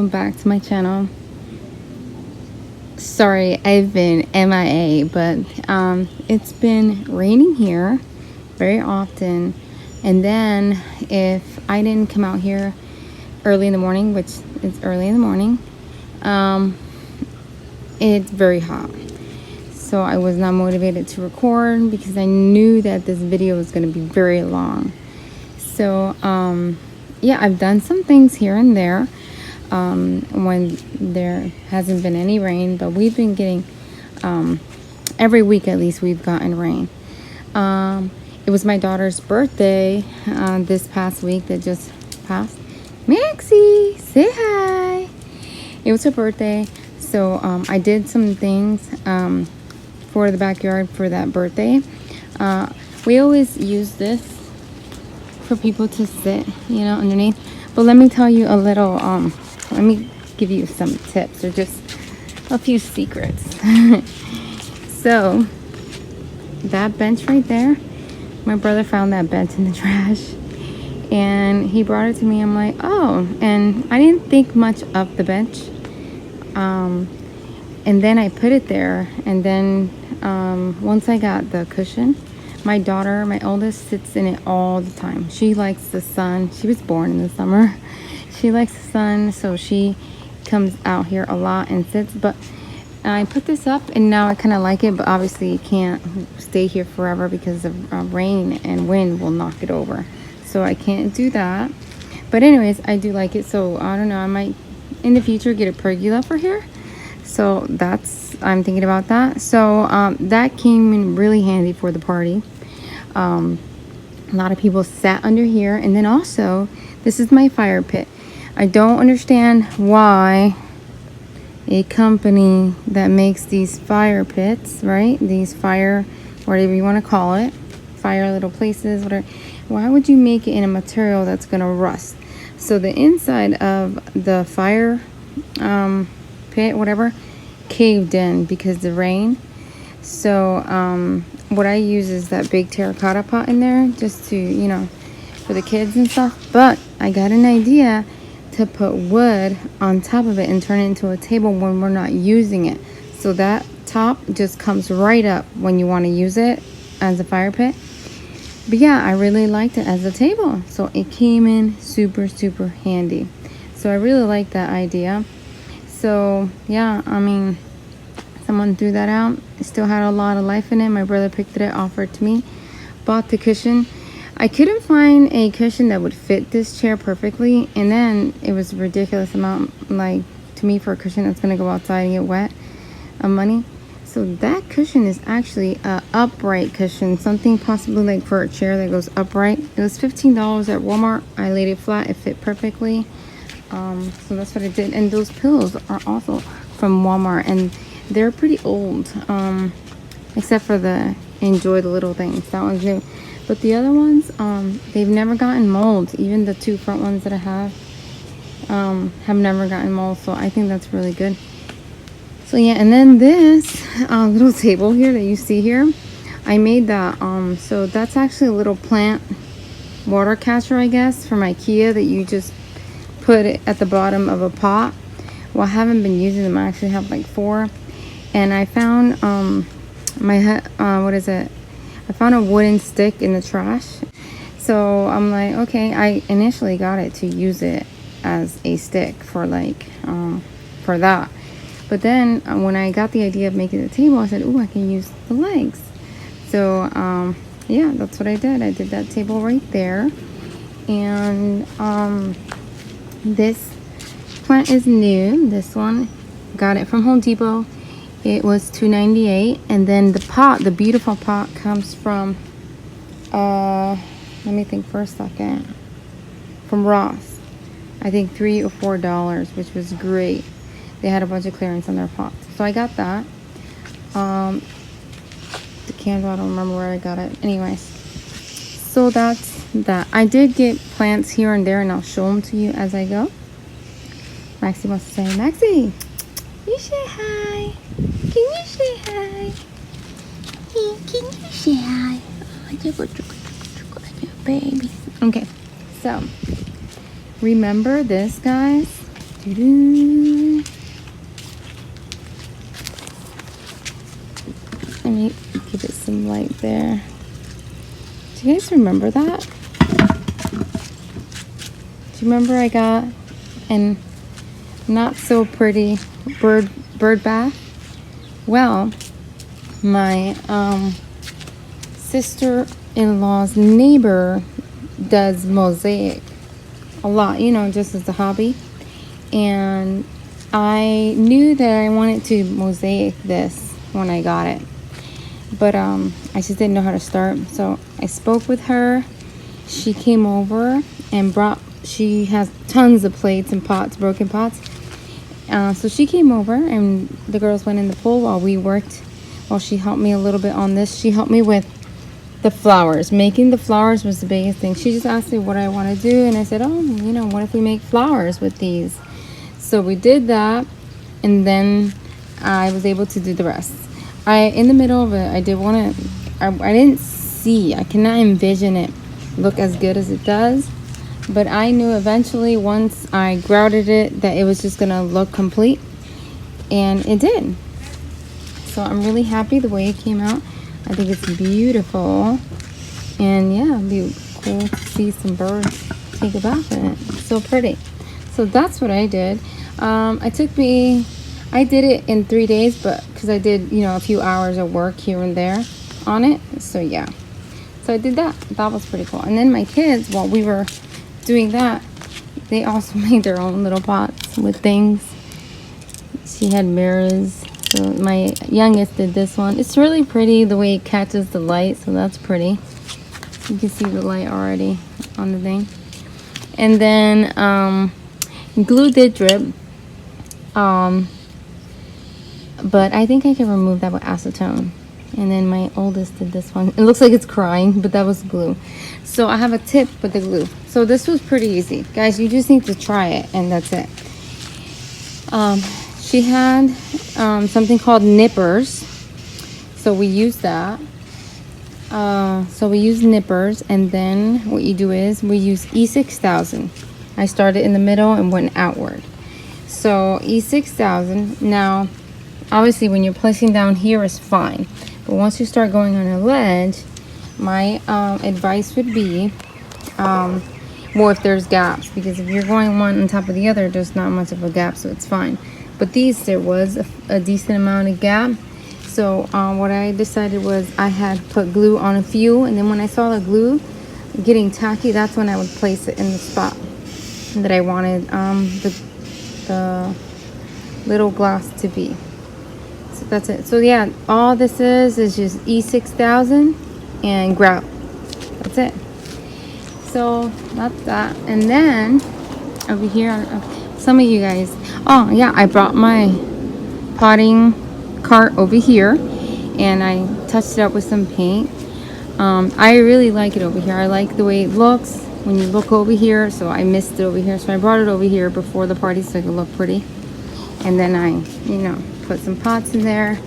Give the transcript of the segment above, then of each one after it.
welcome back to my channel. Sorry, I've been MIA, but it's been raining here very often, and then if I didn't come out here early in the morning, which is early in the morning, it's very hot, so I was not motivated to record because I knew that this video was going to be very long. So yeah, I've done some things here and there when there hasn't been any rain, but we've been getting every week at least we've gotten rain. It was my daughter's birthday this past week that just passed. Maxie, say hi. It was her birthday, so I did some things for the backyard for that birthday. We always use this for people to sit, you know, underneath. But let me tell you a little, let me give you some tips or just a few secrets. So that bench right there, my brother found that bench in the trash and he brought it to me. I'm like, oh, and I didn't think much of the bench. And then I put it there, and then once I got the cushion, my daughter, my oldest, sits in it all the time. She likes the sun. She was born in the summer. She likes the sun, so she comes out here a lot and sits. But I put this up, and now I kind of like it, but obviously it can't stay here forever because of rain and wind will knock it over. So I can't do that. But anyways, I do like it, so I don't know. I might in the future get a pergola for here. So I'm thinking about that. So that came in really handy for the party. A lot of people sat under here. And then also, this is my fire pit. I don't understand why a company that makes these fire pits, right? These fire, whatever you want to call it, fire little places, whatever. Why would you make it in a material that's going to rust? So the inside of the fire pit, whatever, caved in because of the rain. So what I use is that big terracotta pot in there just to, you know, for the kids and stuff. But I got an idea to put wood on top of it and turn it into a table when we're not using it. So that top just comes right up when you want to use it as a fire pit. But yeah, I really liked it as a table. So it came in super, super handy. So I really like that idea. So yeah, I mean, someone threw that out. It still had a lot of life in it. My brother picked it up, offered to me. Bought the cushion. I couldn't find a cushion that would fit this chair perfectly. And then it was a ridiculous amount, like, to me, for a cushion that's going to go outside and get wet, of money. So that cushion is actually a upright cushion. Something possibly like for a chair that goes upright. It was $15 at Walmart. I laid it flat. It fit perfectly. So that's what I did. And those pillows are also from Walmart, and they're pretty old, except for the Enjoy the Little Things. That one's new, but the other ones, they've never gotten mold. Even the two front ones that I have never gotten mold, so I think that's really good. So yeah, and then this little table here that you see here, I made that. So that's actually a little plant water catcher, I guess, from IKEA that you just put it at the bottom of a pot. Well, I haven't been using them. I actually have like 4, and I found what is it? I found a wooden stick in the trash. So I'm like, okay. I initially got it to use it as a stick for like for that, but then when I got the idea of making the table, I said, oh, I can use the legs. So yeah, that's what I did. I did that table right there, and this plant is new. This one, got it from Home Depot. It was $2.98, and then the pot, the beautiful pot, comes from let me think for a second, from Ross. I think $3 or $4, which was great. They had a bunch of clearance on their pots, so I got that. The candle, I don't remember where I got it. Anyways, so that's that. I did get plants here and there, and I'll show them to you as I go. Maxie wants to say, Maxie, you say hi. Can you say hi? Hey, can you say hi? Oh, baby. Okay, so remember this, guys. Doo-doo. Let me give it some light there. Do you guys remember that? Do you remember I got an not so pretty bird bath? Well, my sister-in-law's neighbor does mosaic a lot, you know, just as a hobby. And I knew that I wanted to mosaic this when I got it, but I just didn't know how to start. So I spoke with her. She came over and she has tons of plates and pots, broken pots. So she came over and the girls went in the pool while we worked. While she helped me a little bit on this, she helped me with the flowers. Making the flowers was the biggest thing. She just asked me what I want to do, and I said, oh, you know, what if we make flowers with these? So we did that, and then I was able to do the rest. In the middle of it, I did want to, I didn't see, I cannot envision it look as good as it does, but I knew eventually once I grouted it that it was just gonna look complete, and it did. So I'm really happy the way it came out. I think it's beautiful, and yeah, it'd be cool to see some birds take a bath in it. It's so pretty. So that's what I did. I did it in 3 days, but because I did, you know, a few hours of work here and there on it. So yeah, so I did that. That was pretty cool. And then my kids, while we were doing that, they also made their own little pots with things. She had mirrors. So my youngest did this one. It's really pretty the way it catches the light, so that's pretty. You can see the light already on the thing. And then glue did drip, but I think I can remove that with acetone. And then my oldest did this one. It looks like it's crying, but that was glue. So I have a tip with the glue. So this was pretty easy, guys. You just need to try it, and that's it. She had something called nippers, so we use that. So we use nippers, and then what you do is we use E6000. I started in the middle and went outward. So E6000. Now, obviously, when you're placing down here is fine, but once you start going on a ledge, my advice would be, well, if there's gaps, because if you're going one on top of the other, there's not much of a gap, so it's fine. But these, there was a decent amount of gap. So what I decided was I had put glue on a few, and then when I saw the glue getting tacky, that's when I would place it in the spot that I wanted the little glass to be. So that's it. So yeah, all this is just E6000 and grout. That's it. So that's that. And then over here, some of you guys, oh yeah, I brought my potting cart over here and I touched it up with some paint. I really like it over here. I like the way it looks when you look over here, so I missed it over here, so I brought it over here before the party so it could look pretty. And then I, you know, put some pots in there.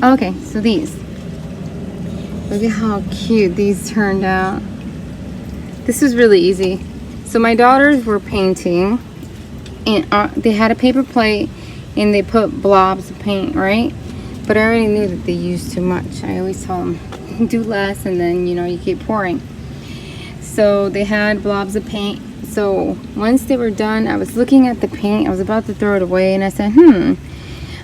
Okay, so these, look at how cute these turned out. This is really easy. So my daughters were painting, and they had a paper plate and they put blobs of paint, right? But I already knew that they used too much. I always tell them do less, and then, you know, you keep pouring. So they had blobs of paint. So once they were done, I was looking at the paint. I was about to throw it away, and I said,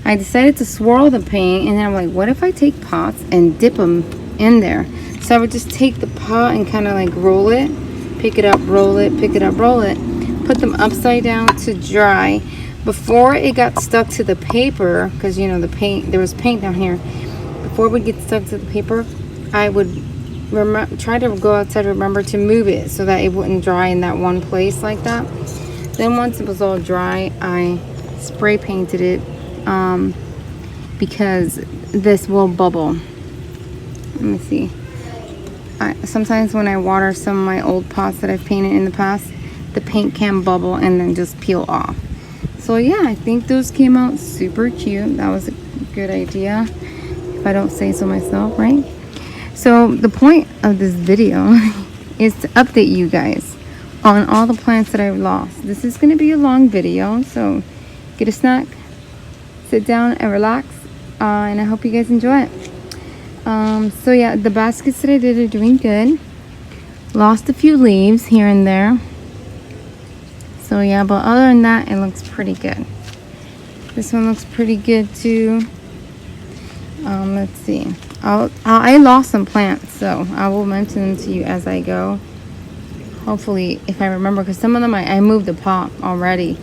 I decided to swirl the paint, and then I'm like, what if I take pots and dip them in there? So I would just take the pot and kind of like roll it, pick it up, roll it, pick it up, roll it, put them upside down to dry. Before it got stuck to the paper, because you know the paint, there was paint down here. Before it would get stuck to the paper, I would try to go outside, remember to move it so that it wouldn't dry in that one place like that. Then once it was all dry, I spray painted it because this will bubble. Let me see. Sometimes when I water some of my old pots that I've painted in the past, the paint can bubble and then just peel off. So yeah, I think those came out super cute. That was a good idea, if I don't say so myself, right? So the point of this video is to update you guys on all the plants that I've lost. This is going to be a long video, so get a snack, sit down and relax, and I hope you guys enjoy it. So yeah, the baskets that I did are doing good. Lost a few leaves here and there. So yeah, but other than that, it looks pretty good. This one looks pretty good too. Let's see. I lost some plants, so I will mention them to you as I go. Hopefully, if I remember, because some of them I moved the pot already,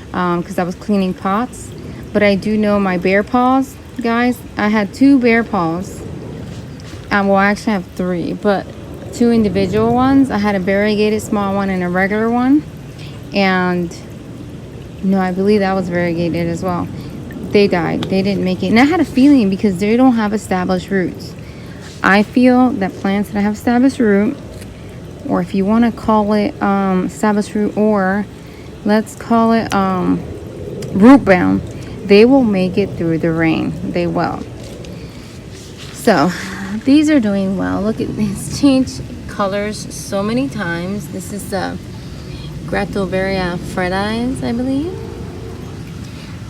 because I was cleaning pots. But I do know my bear paws, guys. I had 2 bear paws. Well, I actually have 3, but 2 individual ones. I had a variegated small one and a regular one. And no, I believe that was variegated as well. They died. They didn't make it. And I had a feeling because they don't have established roots. I feel that plants that have established root, or if you want to call it established root, or let's call it root bound, they will make it through the rain. They will. So these are doing well. Look at this, changed colors so many times. This is the Gratovaria fredilis, I believe.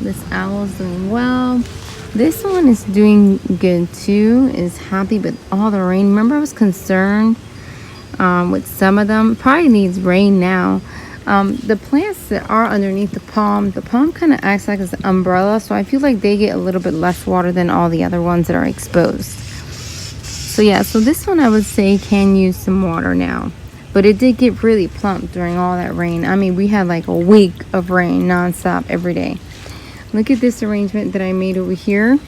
This owl is doing well. This one is doing good too, is happy with all the rain. Remember, I was concerned with some of them. Probably needs rain now. The plants that are underneath the palm kind of acts like an umbrella, so I feel like they get a little bit less water than all the other ones that are exposed. So yeah, so this one I would say can use some water now. But it did get really plump during all that rain. I mean, we had like a week of rain nonstop every day. Look at this arrangement that I made over here.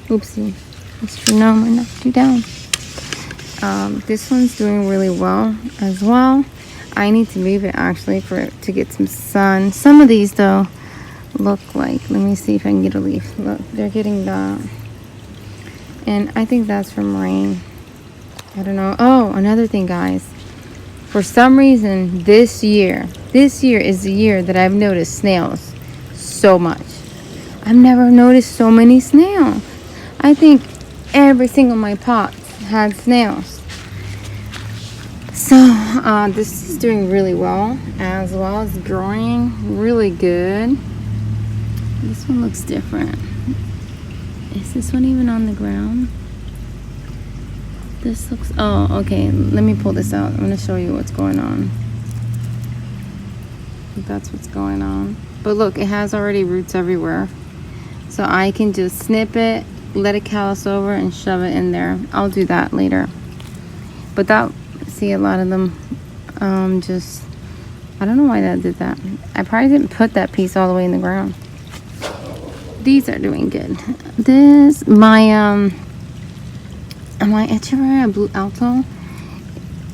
Oopsie. No, I knocked you down. This one's doing really well as well. I need to move it actually to get some sun. Some of these though look like, let me see if I can get a leaf. Look, they're getting that. And I think that's from rain. I don't know. Oh, another thing, guys. For some reason, this year is the year that I've noticed snails so much. I've never noticed so many snails. I think every single my pots had snails. So this is doing really well as growing really good. This one looks different. Is this one even on the ground? This looks, oh, okay, let me pull this out. I'm going to show you what's going on. That's what's going on. But look, it has already roots everywhere. So I can just snip it, let it callus over, and shove it in there. I'll do that later. But that, see, a lot of them just, I don't know why that did that. I probably didn't put that piece all the way in the ground. These are doing good. This, my Echeveria Blue Alto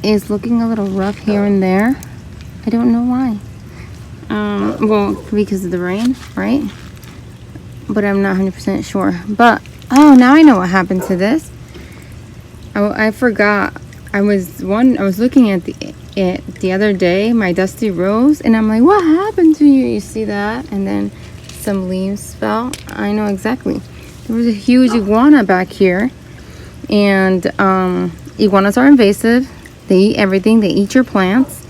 is looking a little rough here and there. I don't know why. Well, because of the rain, right? But I'm not 100% sure. But, oh, now I know what happened to this. I forgot. I was looking at it the other day, my dusty rose, and I'm like, what happened to you? You see that? And then some leaves fell. I know exactly. There was a huge iguana back here. And iguanas are invasive. They eat everything. They eat your plants.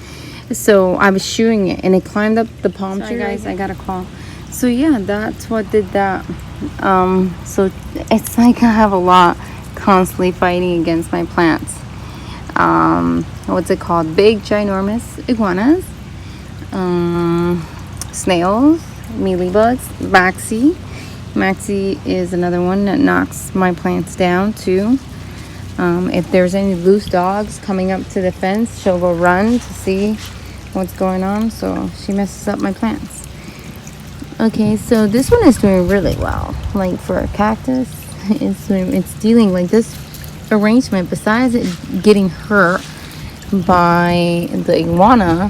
So I was shooing it and it climbed up the palm tree. Guys, I got a call. So yeah, that's what did that. So it's like I have a lot constantly fighting against my plants. What's it called? Big ginormous iguanas, snails, mealybugs, Maxie is another one that knocks my plants down too. If there's any loose dogs coming up to the fence, she'll go run to see what's going on. So she messes up my plants. Okay, so this one is doing really well. Like for a cactus, it's dealing like this arrangement. Besides it getting hurt by the iguana,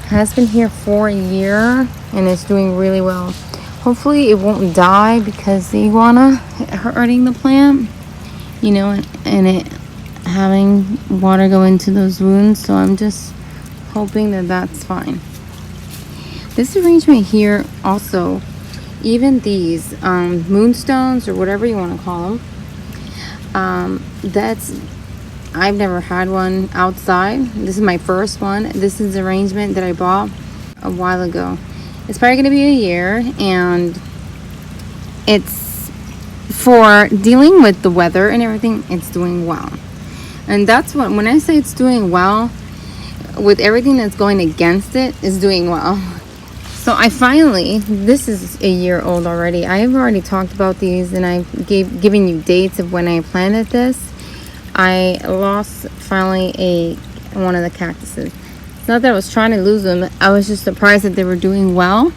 has been here for a year and it's doing really well. Hopefully it won't die because the iguana hurting the plant, you know, and it having water go into those wounds. So I'm just hoping that that's fine. This arrangement here also, even these moonstones or whatever you want to call them, that's I've never had one outside. This is my first one. This is the arrangement that I bought a while ago. It's probably going to be a year, and it's for dealing with the weather and everything. It's doing well, and that's what, when I say it's doing well, with everything that's going against it, it's doing well. So I finally, this is a year old already. I have already talked about these, and I've given you dates of when I planted this. I lost finally one of the cactuses. It's not that I was trying to lose them. I was just surprised that they were doing well,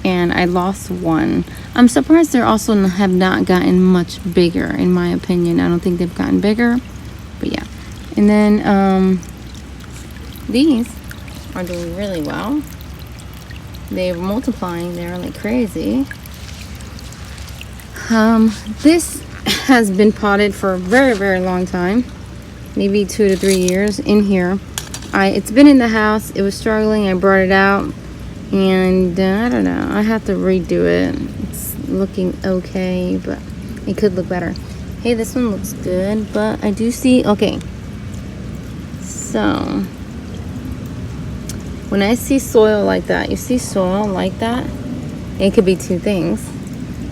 and I lost one. I'm surprised they also have not gotten much bigger, in my opinion. I don't think they've gotten bigger, but yeah. And then these are doing really well. They're multiplying there like crazy. This has been potted for a very, very long time, maybe 2 to 3 years in here. It's been in the house. It was struggling. I brought it out, and I don't know, I have to redo it. It's looking okay, but it could look better. Hey, this one looks good, but I do see, okay, so when I see soil like that, you see soil like that, it could be two things.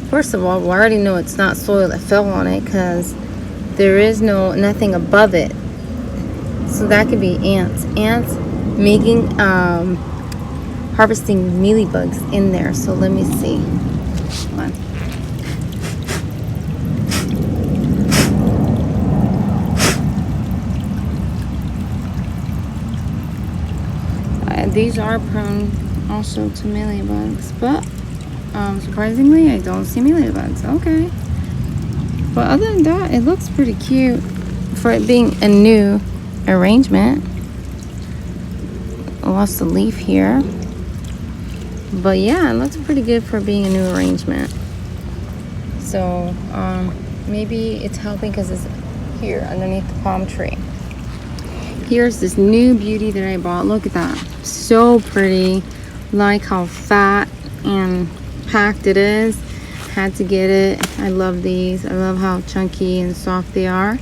First of all, we already know it's not soil that fell on it, because there is nothing above it. So that could be ants making harvesting mealybugs in there. So let me see. Come on. These are prone also to mealybugs, but surprisingly, I don't see mealybugs. Okay. But other than that, it looks pretty cute for it being a new arrangement. I lost a leaf here, but yeah, it looks pretty good for being a new arrangement. So maybe it's helping because it's here underneath the palm tree. Here's this new beauty that I bought. Look at that, so pretty. Like how fat and packed it is. Had to get it. I love these. I love how chunky and soft they are.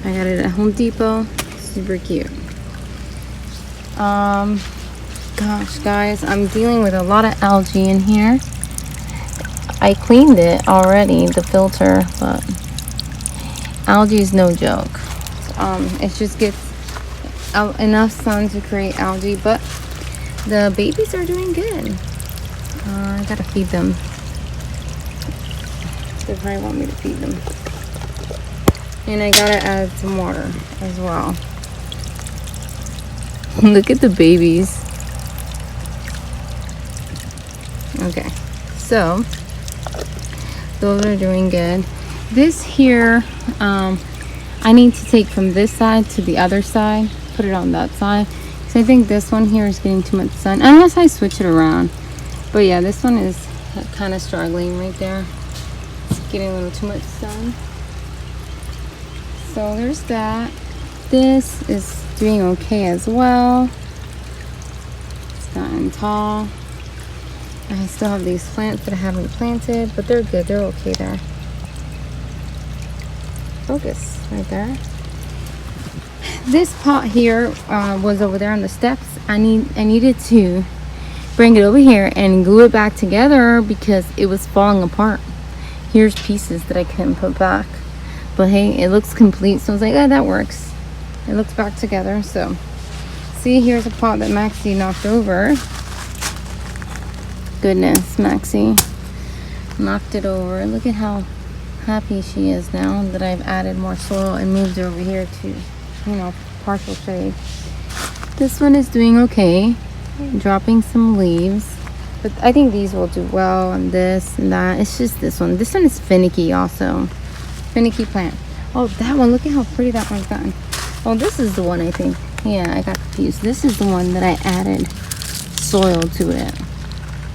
I got it at Home Depot. Super cute. Gosh, guys, I'm dealing with a lot of algae in here. I cleaned it already, the filter, but algae is no joke. It just gets enough sun to create algae, but the babies are doing good. I gotta feed them. They probably want me to feed them. And I gotta add some water as well. Look at the babies. Okay, so those are doing good. This here, I need to take from this side to the other side, put it on that side. So I think this one here is getting too much sun, unless I switch it around. But yeah, this one is kind of struggling right there. It's getting a little too much sun. So there's that. This is doing okay as well. It's gotten tall. I still have these plants that I haven't planted, but they're good. They're okay there. Focus right there. This pot here was over there on the steps. I needed to bring it over here and glue it back together because it was falling apart. Here's pieces that I couldn't put back, but hey, it looks complete. So I was like, oh, that works. It looks back together. So see, here's a pot that Maxie knocked over. Goodness, Maxie knocked it over. Look at how happy she is now that I've added more soil and moved her over here to, you know, partial shade. This one is doing okay, dropping some leaves, but I think these will do well, and this and that. It's just this one. This one is finicky also. Finicky plant. Oh, that one, look at how pretty that one's gotten. Oh, this is the one, I think. Yeah, I got confused. This is the one that I added soil to it,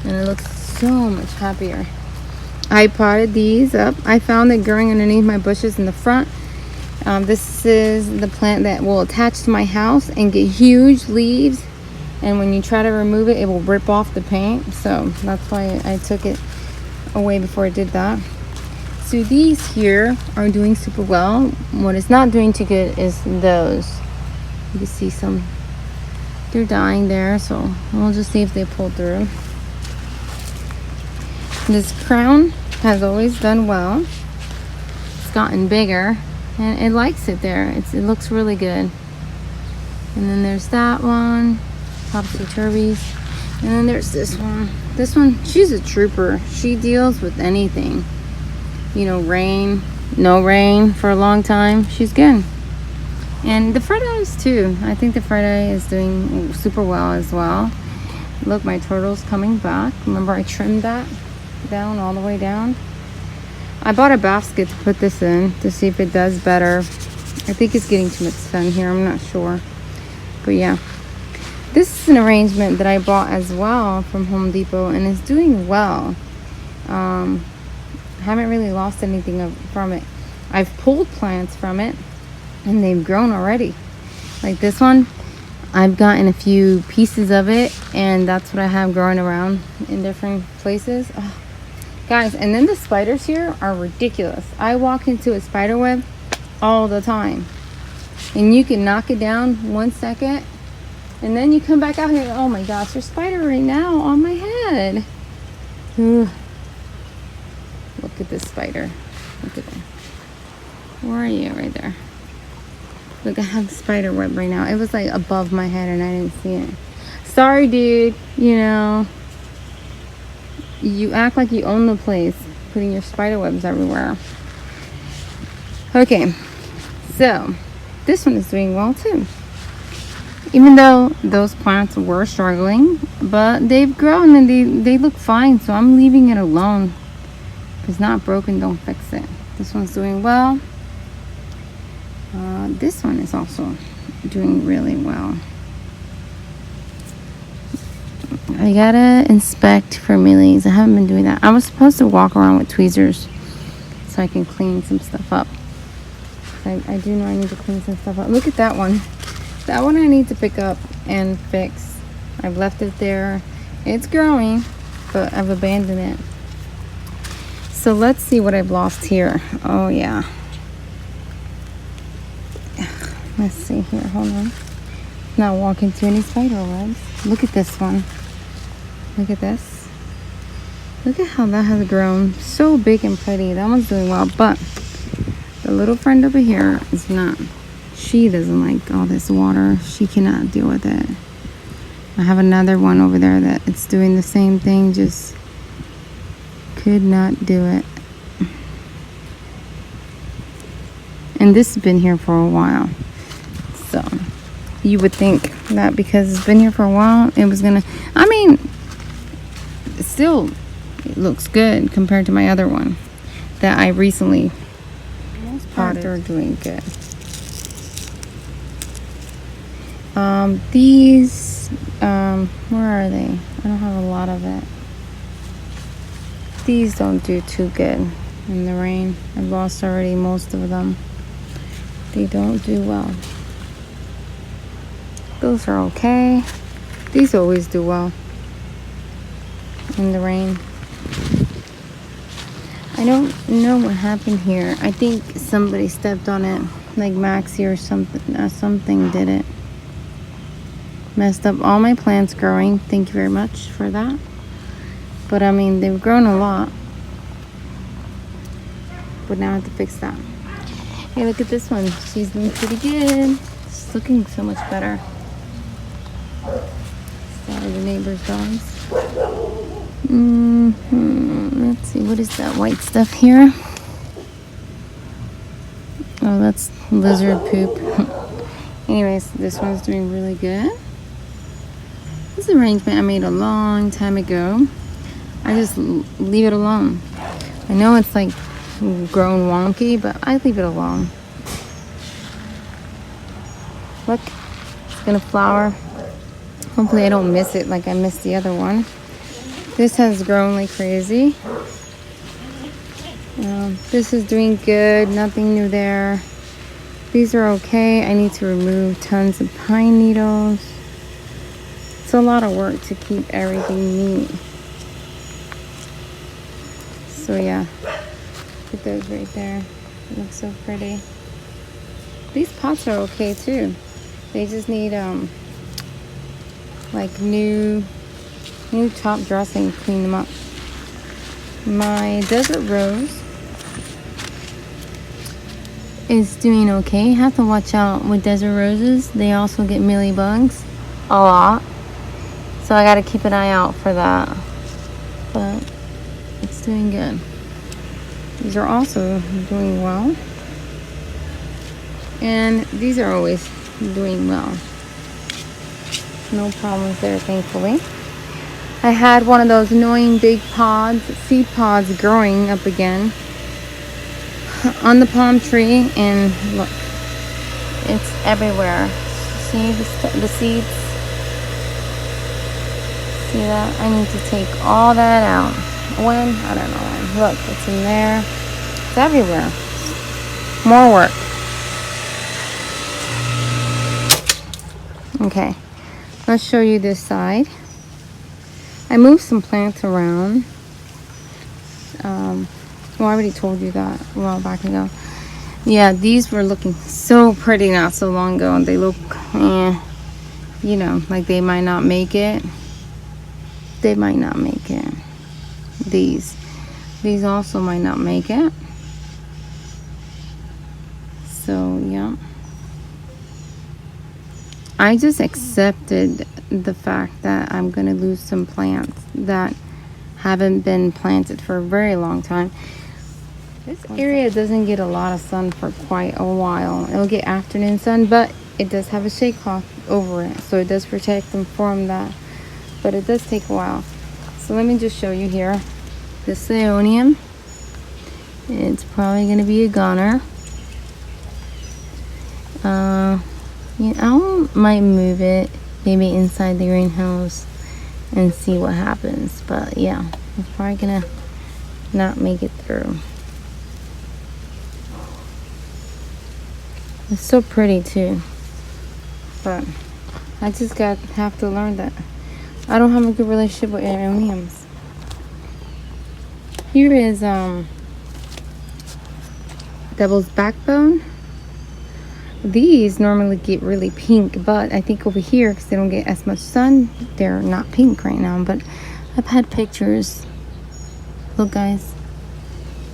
and it looks so much happier. I potted these up. I found it growing underneath my bushes in the front. This is the plant that will attach to my house and get huge leaves, and when you try to remove it, it will rip off the paint. So that's why I took it away before I did that. So these here are doing super well. What is not doing too good is those. You can see some, they're dying there, so we'll just see if they pull through. This crown has always done well. It's gotten bigger and it likes it there. It looks really good. And then there's that one, topsy-turvies. And then there's this one. This one, she's a trooper. She deals with anything. You know, rain, no rain for a long time. She's good. And the fried eyes too. I think the fried eye is doing super well as well. Look, my turtle's coming back. Remember I trimmed that down all the way down? I bought a basket to put this in to see if it does better. I think it's getting too much sun here. I'm not sure. But yeah. This is an arrangement that I bought as well from Home Depot, and it's doing well. Haven't really lost anything from it. I've pulled plants from it and they've grown already. Like this one, I've gotten a few pieces of it, and that's what I have growing around in different places. Oh, guys, and then the spiders here are ridiculous. I walk into a spider web all the time, and you can knock it down 1 second, and then you come back out here, oh my gosh, there's a spider right now on my head. Ugh. Look at this spider. Look at that. Where are you? Right there. Look, I have the spider web right now. It was like above my head and I didn't see it. Sorry, dude. You know, you act like you own the place, putting your spider webs everywhere. Okay, so this one is doing well too. Even though those plants were struggling, but they've grown and they look fine, so I'm leaving it alone. If it's not broken, don't fix it. This one's doing well. This one is also doing really well. I gotta inspect for mealies. I haven't been doing that. I was supposed to walk around with tweezers so I can clean some stuff up. I do know I need to clean some stuff up. Look at that one. That one I need to pick up and fix. I've left it there. It's growing, but I've abandoned it. So let's see what I've lost here. Oh yeah. Let's see here. Hold on. Not walking through any spider webs. Look at this one. Look at this. Look at how that has grown. So big and pretty. That one's doing well, but the little friend over here is not. She doesn't like all this water. She cannot deal with it. I have another one over there that it's doing the same thing, just could not do it. And this has been here for a while. So you would think that because it's been here for a while, it was gonna, I mean, still it looks good compared to my other one that I recently potted. Are doing good. These, where are they? I don't have a lot of it. These don't do too good in the rain. I've lost already most of them. They don't do well. Those are okay. These always do well in the rain. I don't know what happened here. I think somebody stepped on it, like Maxie or something. Something did it. Messed up all my plants growing. Thank you very much for that. But I mean, they've grown a lot. But now I have to fix that. Hey, look at this one. She's doing pretty good. It's looking so much better. Sorry, the neighbor's dogs. Let's see, what is that white stuff here? Oh, that's lizard poop. Anyways, this one's doing really good. This arrangement I made a long time ago. I just leave it alone. I know it's like grown wonky, but I leave it alone. Look, it's gonna flower. Hopefully I don't miss it like I missed the other one. This has grown like crazy. This is doing good, nothing new there. These are okay. I need to remove tons of pine needles. It's a lot of work to keep everything neat. So yeah, Put those right there. It looks so pretty. These pots are okay too. They just need like new top dressing. Clean them up. My desert rose is doing okay. Have to watch out with desert roses. They also get mealybugs a lot, so I gotta keep an eye out for that. But it's doing good. These are also doing well, and these are always doing well. No problems there, thankfully. I had one of those annoying big pods, seed pods, growing up again on the palm tree, and look, it's everywhere. See the seeds? See that? I need to take all that out. When? I don't know when. Look, it's in there. It's everywhere. More work. Okay, let's show you this side. I moved some plants around. Well, I already told you that a while back ago. Yeah, these were looking so pretty not so long ago, and they look, you know, like they might not make it. They might not make it. These also might not make it. So, yeah. I just accepted the fact that I'm going to lose some plants that haven't been planted for a very long time. This area doesn't get a lot of sun for quite a while. It'll get afternoon sun, but it does have a shade cloth over it, so it does protect them from that. But it does take a while. So let me just show you here. This Aeonium, it's probably going to be a goner. Yeah, I might move it maybe inside the greenhouse and see what happens. But yeah, it's probably gonna not make it through. It's so pretty too, but I just have to learn that I don't have a good relationship with Aeoniums. Here is Devil's Backbone. These normally get really pink, but I think over here, because they don't get as much sun, they're not pink right now. But I've had pictures. Look, guys,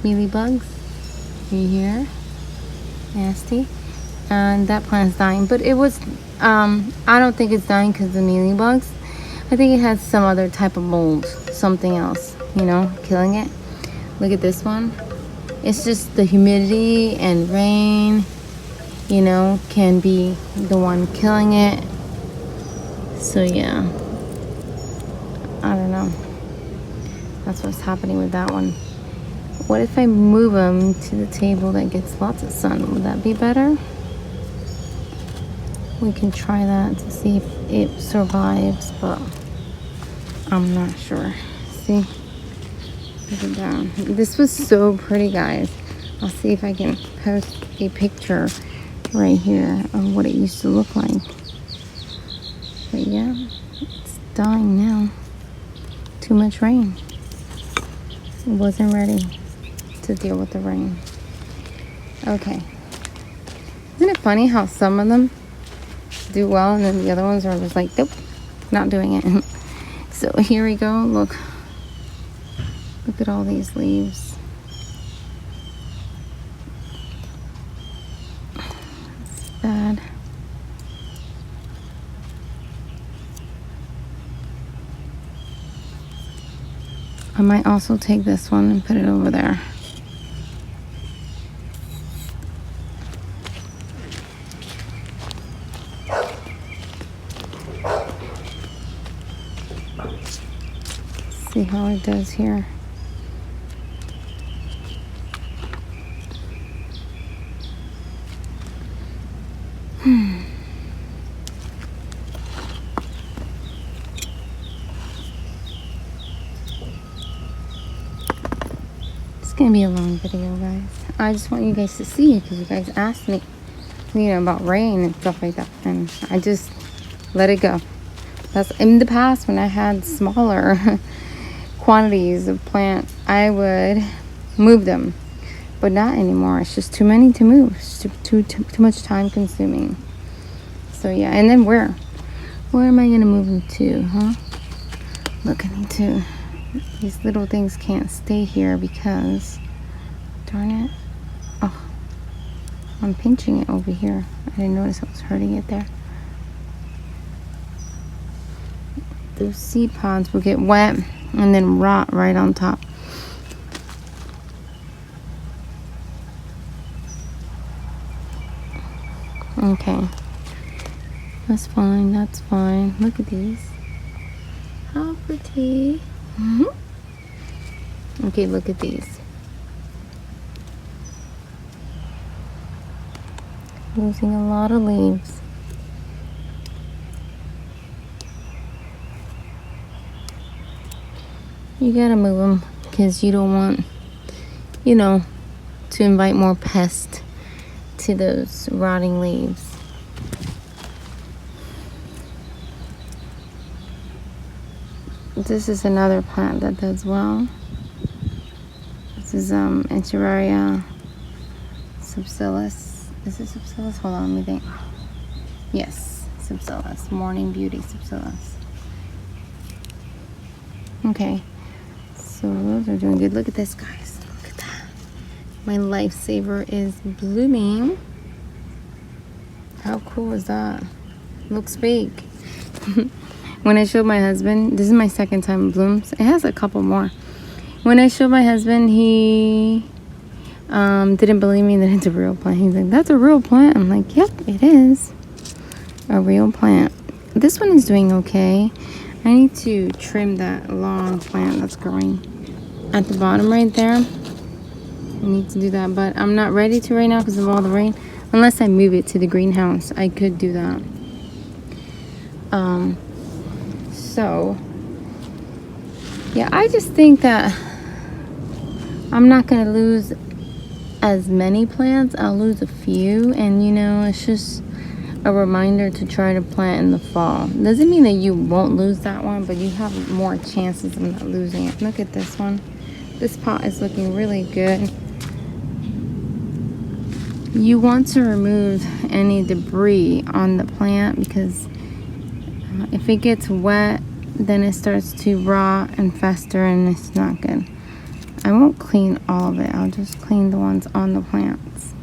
mealybugs. You hear? Nasty. And that plant's dying, but it was I don't think it's dying because of the mealybugs. I think it has some other type of mold, something else, you know, killing it. Look at this one. It's just the humidity and rain, you know, can be the one killing it. So yeah, I don't know. That's what's happening with that one. What if I move them to the table that gets lots of sun? Would that be better? We can try that to see if it survives, but I'm not sure. See? Put it down. This was so pretty, guys. I'll see if I can post a picture right here of what it used to look like. But yeah, it's dying now. Too much rain. It wasn't ready to deal with the rain. Okay. Isn't it funny how some of them do well and then the other ones are just like, nope, not doing it. So here we go. Look at all these leaves. It's bad. I might also take this one and put it over there. See how it does here. It's gonna be a long video, guys. I just want you guys to see it because you guys asked me, you know, about rain and stuff like that, and I just let it go. That's in the past when I had smaller quantities of plants, I would move them but not anymore. It's just too many to move. It's too much time consuming. So yeah, and then where am I gonna move them to, huh? Look, I need to, these little things can't stay here because, darn it. Oh, I'm pinching it over here. I didn't notice I was hurting it there. Those seed pods will get wet and then rot right on top. Okay. That's fine, that's fine. Look at these. How pretty. Okay, look at these. Losing a lot of leaves. You gotta move them because you don't want, you know, to invite more pests to those rotting leaves. This is another plant that does well. This is Echeveria subtilis. Is it subtilis? Hold on, let me think. Yes, subtilis. Morning Beauty subtilis. Okay. So those are doing good. Look at this, guys. Look at that. My lifesaver is blooming. How cool is that? Looks fake. When I showed my husband, this is my second time it blooms. It has a couple more. When I showed my husband, he didn't believe me that it's a real plant. He's like, that's a real plant. I'm like, yep, it is a real plant. This one is doing okay. I need to trim that long plant that's growing at the bottom right there. I need to do that, but I'm not ready to right now because of all the rain. Unless I move it to the greenhouse, I could do that. So yeah, I just think that I'm not gonna lose as many plants. I'll lose a few, and you know, it's just a reminder to try to plant in the fall. Doesn't mean that you won't lose that one, but you have more chances of not losing it. Look at this one. This pot is looking really good. You want to remove any debris on the plant because if it gets wet, then it starts to rot and fester, and it's not good. I won't clean all of it. I'll just clean the ones on the plants.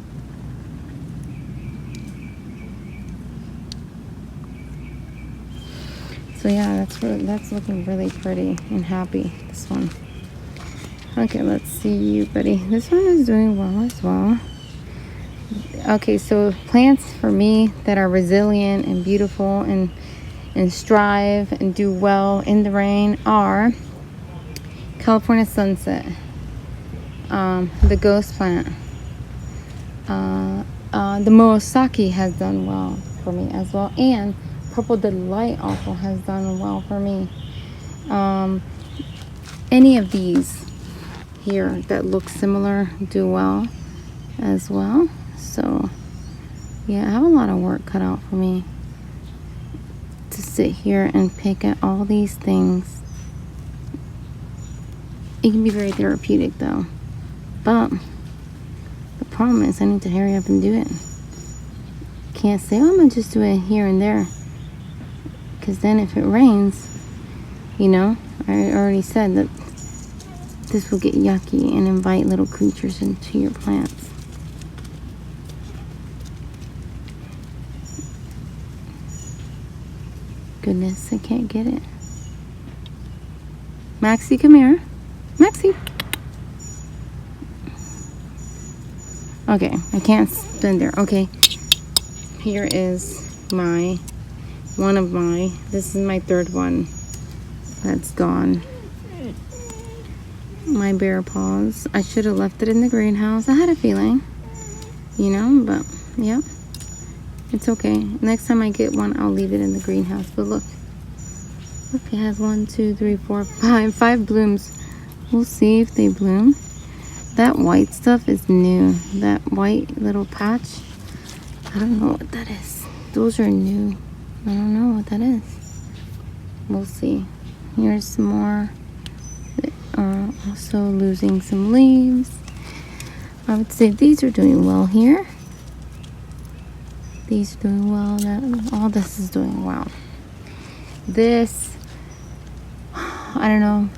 So yeah, that's looking really pretty and happy, this one. Okay, let's see you, buddy. This one is doing well as well. Okay, so plants for me that are resilient and beautiful and strive and do well in the rain are California Sunset, the ghost plant, the Murasaki has done well for me as well, and Purple Delight also has done well for me. Any of these here that look similar do well as well. So yeah, I have a lot of work cut out for me to sit here and pick at all these things. It can be very therapeutic though, but the problem is I need to hurry up and do it. Can't say, oh, I'm gonna just do it here and there, because then if it rains, you know, I already said that this will get yucky and invite little creatures into your plants. Goodness, I can't get it. Maxie, come here. Maxie. Okay, I can't stand there. Okay, here is this is my third one that's gone. My bear paws. I should have left it in the greenhouse. I had a feeling, you know, but yeah. It's okay. Next time I get one, I'll leave it in the greenhouse. But look, it has 1, 2, 3, 4, 5 blooms. We'll see if they bloom. That white stuff is new. That white little patch, I don't know what that is. Those are new. I don't know what that is. We'll see. Here's some more. Also losing some leaves. I would say these are doing well here. These are doing well. All this is doing well. This, I don't know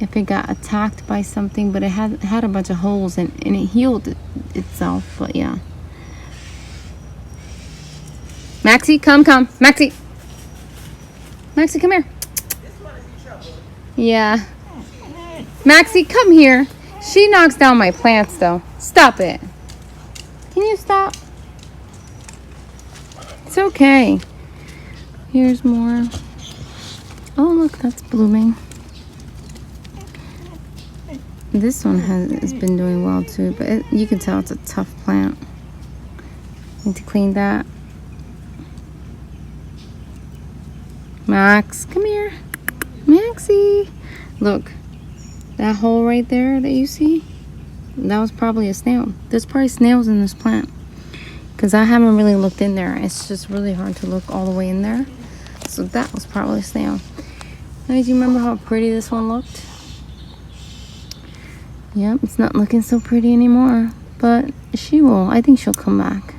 if it got attacked by something, but it had a bunch of holes and it healed itself. But yeah. Maxie, come. Maxie, come here. Yeah. Maxie, come here. She knocks down my plants, though. Stop it. Can you stop? It's okay. Here's more. Oh, look, that's blooming. This one has been doing well, too, but you can tell it's a tough plant. Need to clean that. Max, come here. Maxie. Look, that hole right there that you see, that was probably a snail. There's probably snails in this plant because I haven't really looked in there. It's just really hard to look all the way in there. So that was probably a snail. Now, do you remember how pretty this one looked? Yep, it's not looking so pretty anymore, but she will. I think she'll come back.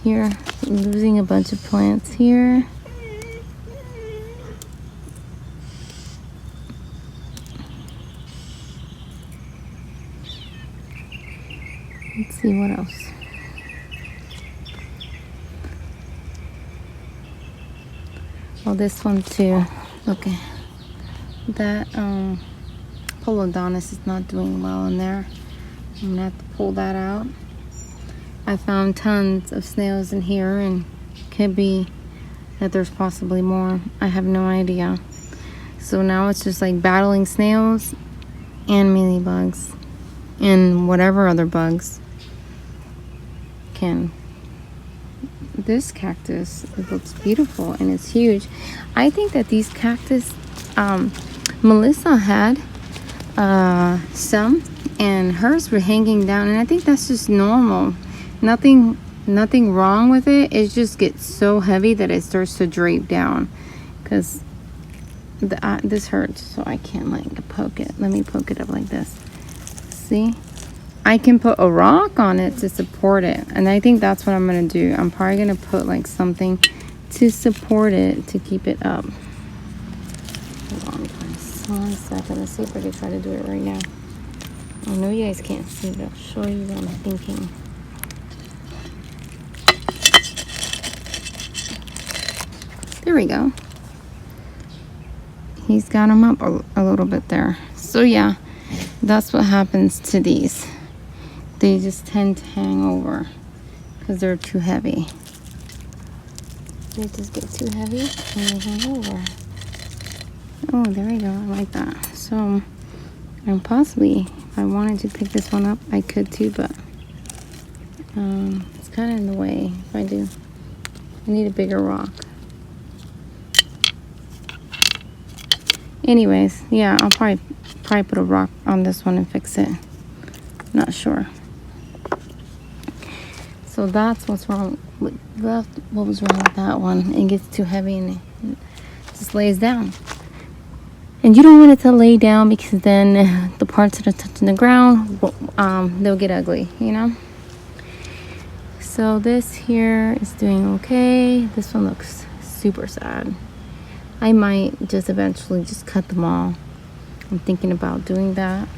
Here, losing a bunch of plants here. Let's see what else. Oh, this one too. Okay, that Polodontis is not doing well in there. I'm gonna have to pull that out. I found tons of snails in here, and could be that there's possibly more. I have no idea. So now it's just like battling snails and mealybugs and whatever other bugs can. This cactus, it looks beautiful and it's huge. I think that these cactus, Melissa had some, and hers were hanging down, and I think that's just normal. Nothing wrong with it. It just gets so heavy that it starts to drape down. Because this hurts, so I can't like poke it. Let me poke it up like this. See? I can put a rock on it to support it, and I think that's what I'm gonna do. I'm probably gonna put like something to support it to keep it up. Hold on, guys. 1 second. Let's see if I can try to do it right now. I know you guys can't see, but I'll show you what I'm thinking. There we go. He's got them up a little bit there. So yeah, that's what happens to these. They just tend to hang over because they're too heavy. They just get too heavy and they hang over. Oh, there we go. I like that. So, and possibly, if I wanted to pick this one up, I could too, but it's kind of in the way. If I do, I need a bigger rock. Anyways, yeah, I'll probably put a rock on this one and fix it. Not sure. So that's what's wrong with what was wrong with that one. It gets too heavy and it just lays down. And you don't want it to lay down because then the parts that are touching the ground, they'll get ugly, you know? So this here is doing okay. This one looks super sad. I might just eventually just cut them all. I'm thinking about doing that.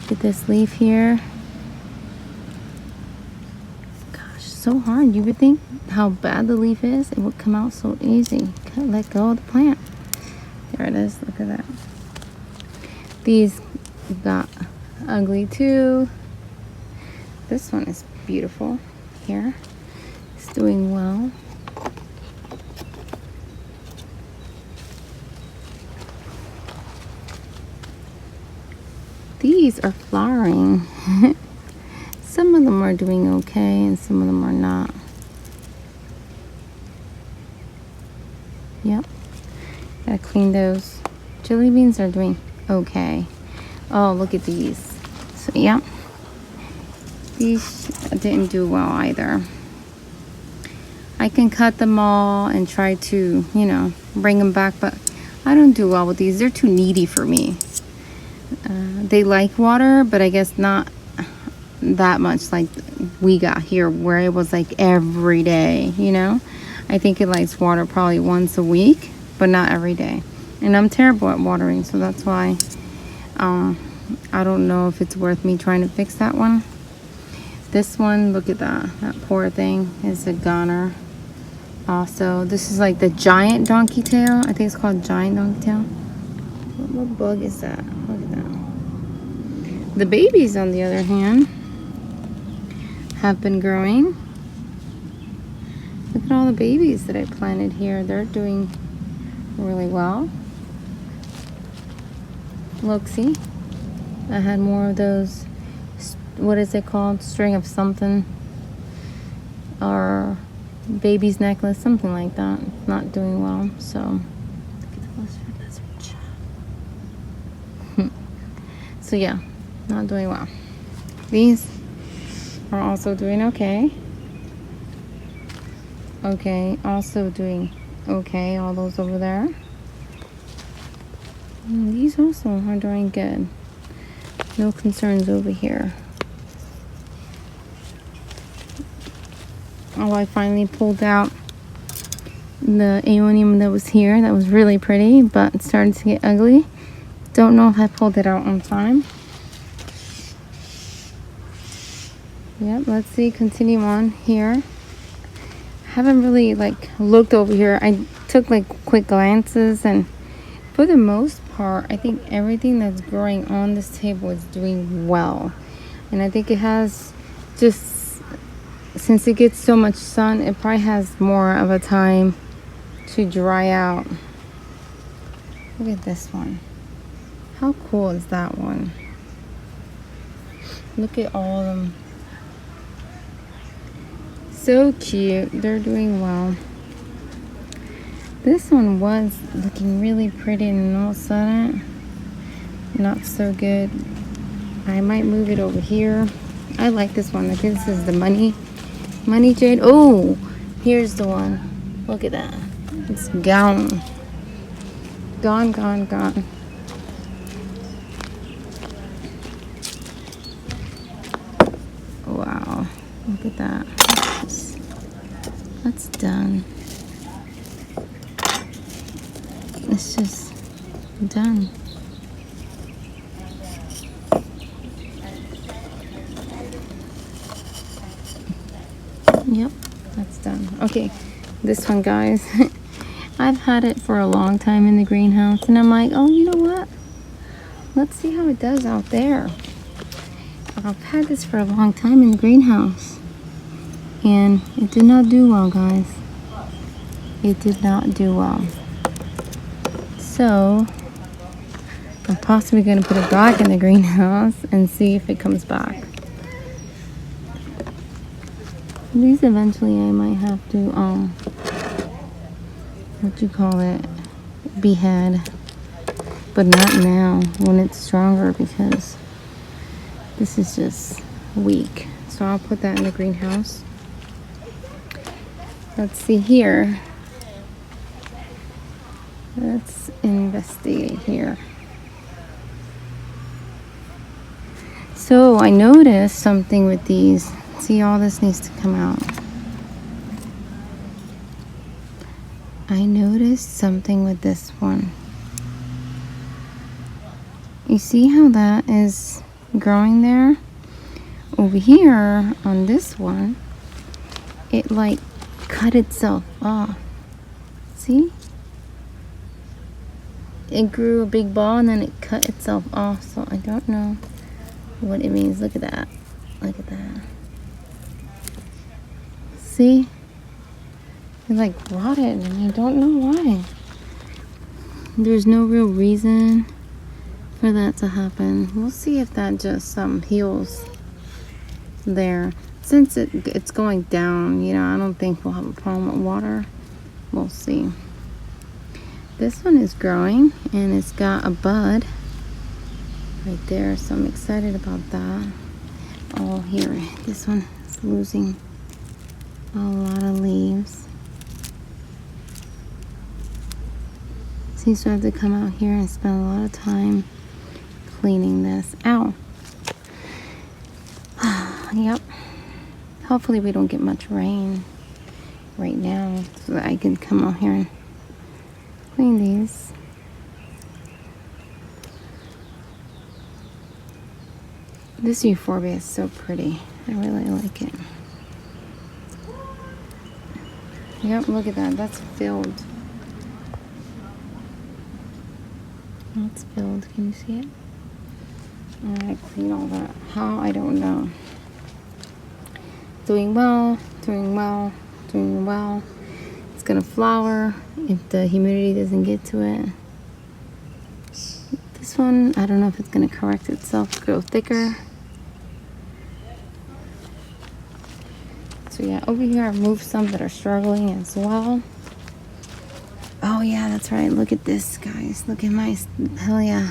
Get this leaf here. Gosh, so hard. You would think how bad the leaf is, it would come out so easy. Can't let go of the plant. There it is. Look at that. These got ugly too. This one is beautiful here. It's doing well. These are flowering. Some of them are doing okay and some of them are not. Yep. Gotta clean those. Jelly beans are doing okay. Oh, look at these. So, yeah. These didn't do well either. I can cut them all and try to, you know, bring them back, but I don't do well with these. They're too needy for me. They like water, but I guess not that much like we got here, where it was like every day, you know. I think it likes water probably once a week, but not every day. And I'm terrible at watering, so that's why I don't know if it's worth me trying to fix that one. This one, look at that poor thing is a goner. Also, this is like the giant donkey tail. I think it's called giant donkey tail. What bug is that? Look at that. The babies, on the other hand, have been growing. Look at all the babies that I planted here. They're doing really well. Look, see? I had more of those, what is it called? String of something. Or baby's necklace, something like that. Not doing well, so. So yeah, not doing well. These are also doing okay. Okay, also doing okay, all those over there. And these also are doing good. No concerns over here. Oh, I finally pulled out the aeonium that was here. That was really pretty, but it started to get ugly. Don't know if I pulled it out on time. Yep, let's see, continue on here. Haven't really like looked over here. I took like quick glances, and for the most part, I think everything that's growing on this table is doing well. And I think it has, just since it gets so much sun, it probably has more of a time to dry out. Look at this one. How cool is that one? Look at all of them. So cute. They're doing well. This one was looking really pretty, and all of a sudden, not so good. I might move it over here. I like this one. I think this is the money jade. Oh, here's the one. Look at that. It's gone. Gone, gone, gone. Wow. Look at that. That's done. It's just done. Yep, that's done. Okay, this one, guys. I've had it for a long time in the greenhouse, and I'm like, oh, you know what? Let's see how it does out there. I've had this for a long time in the greenhouse, and it did not do well, guys. It did not do well. So I'm possibly going to put it back in the greenhouse and see if it comes back. These eventually I might have to what you call it, behead, but not now when it's stronger, because this is just weak. So I'll put that in the greenhouse. Let's see here. Let's investigate here. So I noticed something with these. See, all this needs to come out. I noticed something with this one. You see how that is growing there? Over here on this one, it like cut itself off. See? It grew a big ball and then it cut itself off. So I don't know what it means. Look at that. Look at that. See? It like rotted, and I don't know why. There's no real reason for that to happen. We'll see if that just heals there. Since it's going down, you know, I don't think we'll have a problem with water. We'll see. This one is growing, and it's got a bud right there, so I'm excited about that. Oh, here, this one is losing a lot of leaves. See, so I have to come out here and spend a lot of time cleaning this out. Yep. Hopefully we don't get much rain right now so that I can come out here and clean these. This euphorbia is so pretty. I really like it. Yep, look at that. That's filled. That's filled. Can you see it? I'm gonna clean all that. How? I don't know. Doing well, doing well, doing well. It's gonna flower if the humidity doesn't get to it. This one, I don't know if it's gonna correct itself, grow thicker. So yeah, over here I've moved some that are struggling as well. Oh yeah, that's right. Look at this, guys. Look at my, hell yeah,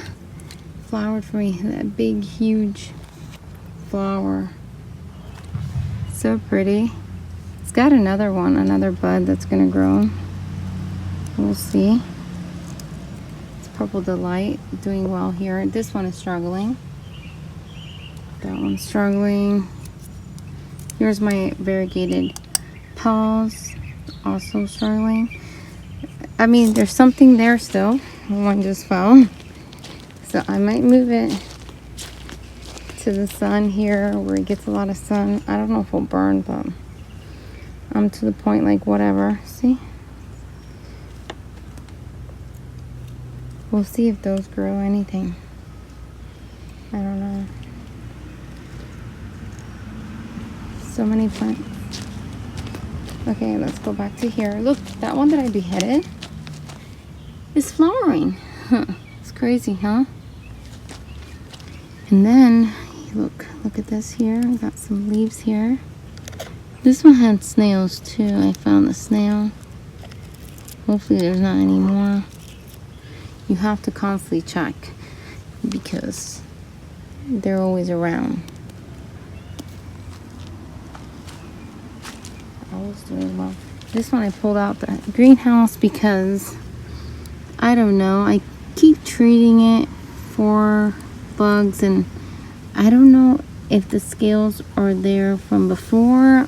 flowered for me. That big, huge flower. So pretty. It's got another one, another bud that's gonna grow. We'll see. It's Purple Delight, doing well here. This one is struggling. That one's struggling. Here's my variegated paws, also struggling. I mean, there's something there still. One just fell. So I might move it to the sun here where it gets a lot of sun. I don't know if it'll burn, but I'm to the point like whatever. See? We'll see if those grow anything. I don't know. So many plants. Okay, let's go back to here. Look, that one that I beheaded is flowering. Huh. It's crazy, huh? And then, look at this here. I got some leaves here. This one had snails too. I found the snail. Hopefully there's not any more. You have to constantly check because they're always around. Always doing well. This one I pulled out the greenhouse because I don't know. I keep treating it for bugs and I don't know if the scales are there from before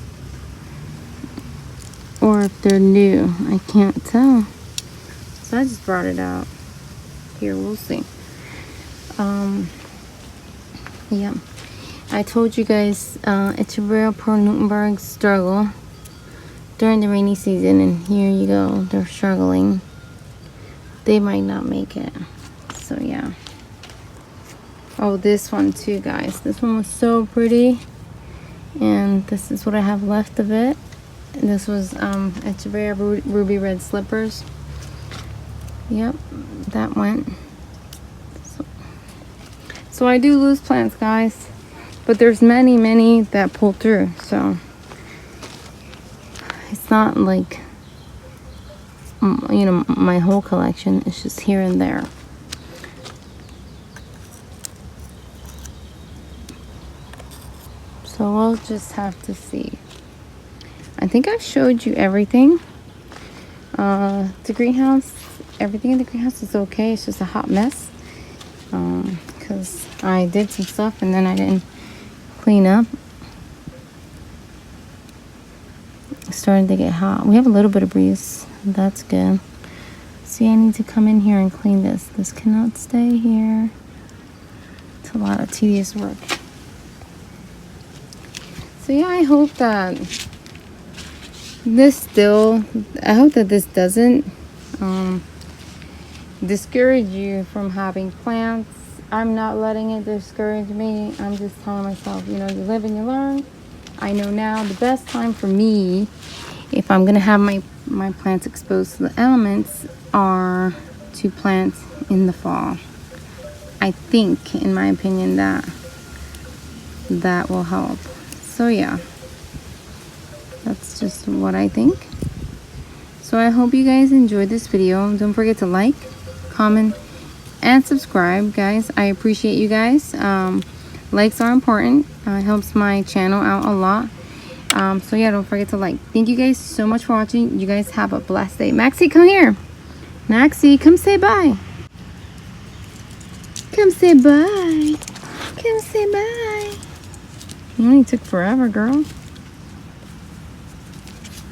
or if they're new. I can't tell. So I just brought it out. Here, we'll see. Yeah. I told you guys Echeveria per Newtonberg struggle during the rainy season, and here you go. They're struggling. They might not make it. So yeah. Oh, this one too, guys. This one was so pretty. And this is what I have left of it. And this was Echeveria Ruby Red Slippers. Yep, that went. So I do lose plants, guys. But there's many that pull through. So it's not like, you know, my whole collection. It's just here and there. So we'll just have to see. I think I've showed you everything. The greenhouse, everything in the greenhouse is okay. It's just a hot mess. Because I did some stuff and then I didn't clean up. It's starting to get hot. We have a little bit of breeze. That's good. See, I need to come in here and clean this. This cannot stay here. It's a lot of tedious work. So yeah, I hope that this doesn't discourage you from having plants. I'm not letting it discourage me. I'm just telling myself, you know, you live and you learn. I know now the best time for me, if I'm gonna have my plants exposed to the elements, are to plant in the fall. I think, in my opinion, that will help. So yeah, that's just what I think. So I hope you guys enjoyed this video. Don't forget to like, comment, and subscribe, guys. I appreciate you guys. Likes are important. It helps my channel out a lot. So yeah, don't forget to like. Thank you guys so much for watching. You guys have a blessed day. Maxie, come here. Maxie, come say bye. Come say bye. Come say bye. You only took forever, girl.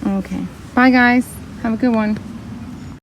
Okay. Bye, guys. Have a good one.